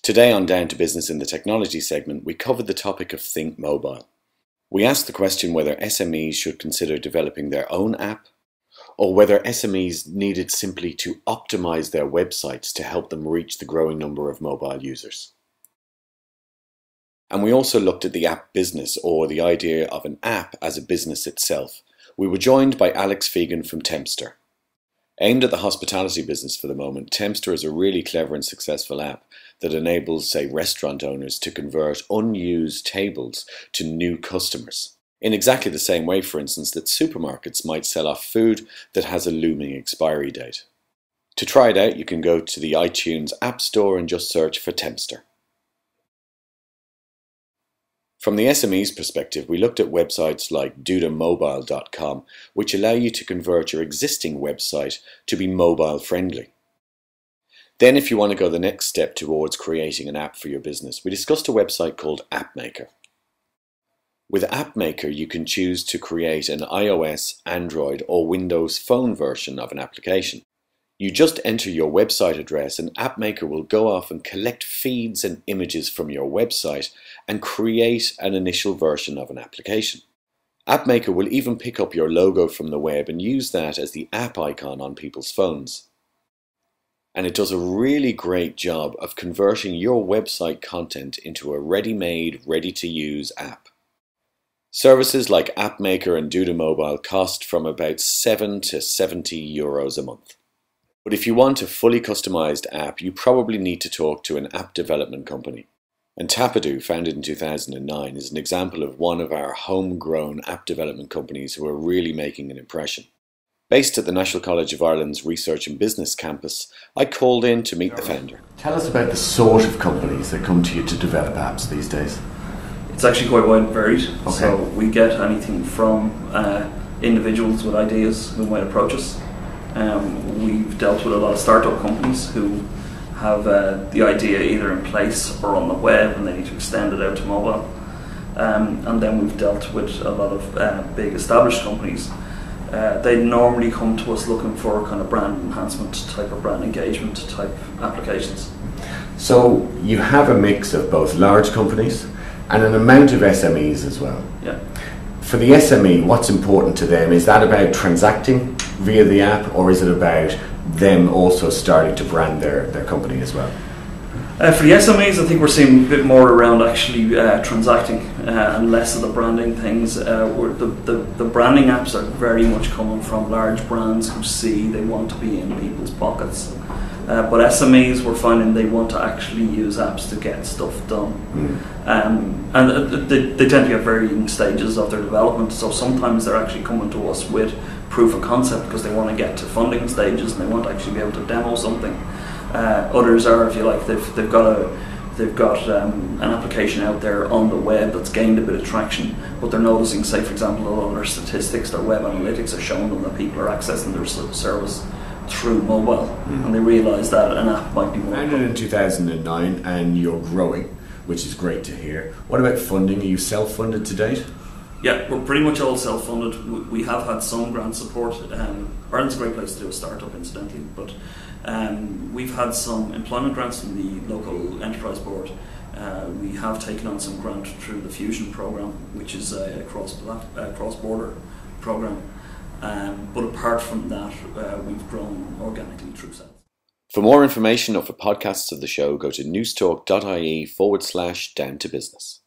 Today on Down to Business in the Technology segment, we covered the topic of Think Mobile. We asked the question whether SMEs should consider developing their own app, or whether SMEs needed simply to optimize their websites to help them reach the growing number of mobile users. And we also looked at the app business, or the idea of an app as a business itself. We were joined by Alex Fegan from Tempster. Aimed at the hospitality business for the moment, Tempster is a really clever and successful app that enables, say, restaurant owners to convert unused tables to new customers. In exactly the same way, for instance, that supermarkets might sell off food that has a looming expiry date. To try it out, you can go to the iTunes App Store and just search for Tempster. From the SME's perspective, we looked at websites like DudaMobile.com, which allow you to convert your existing website to be mobile friendly. Then, if you want to go the next step towards creating an app for your business, we discussed a website called AppMakr. With AppMakr, you can choose to create an iOS, Android, or Windows Phone version of an application. You just enter your website address and AppMakr will go off and collect feeds and images from your website and create an initial version of an application. AppMakr will even pick up your logo from the web and use that as the app icon on people's phones. And it does a really great job of converting your website content into a ready-made, ready-to-use app. Services like AppMakr and DudaMobile cost from about €7 to €70 a month. But if you want a fully customized app, you probably need to talk to an app development company. And Tapadoo, founded in 2009, is an example of one of our homegrown app development companies who are really making an impression. Based at the National College of Ireland's Research and Business campus, I called in to meet the founder. Tell us about the sort of companies that come to you to develop apps these days. It's actually quite wide and varied. Okay. So we get anything from individuals with ideas who might approach us. We've dealt with a lot of startup companies who have the idea either in place or on the web and they need to extend it out to mobile. And then we've dealt with a lot of big established companies. They normally come to us looking for kind of brand enhancement type or brand engagement type applications. So you have a mix of both large companies and an amount of SMEs as well. Yeah. For the SME, what's important to them? Is that about transacting via the app, or is it about them also starting to brand their company as well? For the SMEs, I think we're seeing a bit more around actually transacting and less of the branding things. The branding apps are very much coming from large brands who see they want to be in people's pockets. But SMEs, we're finding they want to actually use apps to get stuff done. And they tend to be at varying stages of their development, so sometimes they're actually coming to us with proof of concept because they want to get to funding stages and they want to actually be able to demo something. Others are, if you like, they've got an application out there on the web that's gained a bit of traction, but they're noticing, say for example, a lot of their statistics, their web analytics are showing them that people are accessing their service through mobile, and they realise that an app might be more. Founded in 2009 and you're growing, which is great to hear. What about funding? Are you self-funded to date? Yeah, we're pretty much all self-funded. We have had some grant support. Ireland's a great place to do a startup, incidentally, but we've had some employment grants from the local enterprise board. We have taken on some grant through the Fusion programme, which is a cross-border programme. But apart from that, we've grown organically through sales. For more information or for podcasts of the show, go to newstalk.ie/down to business.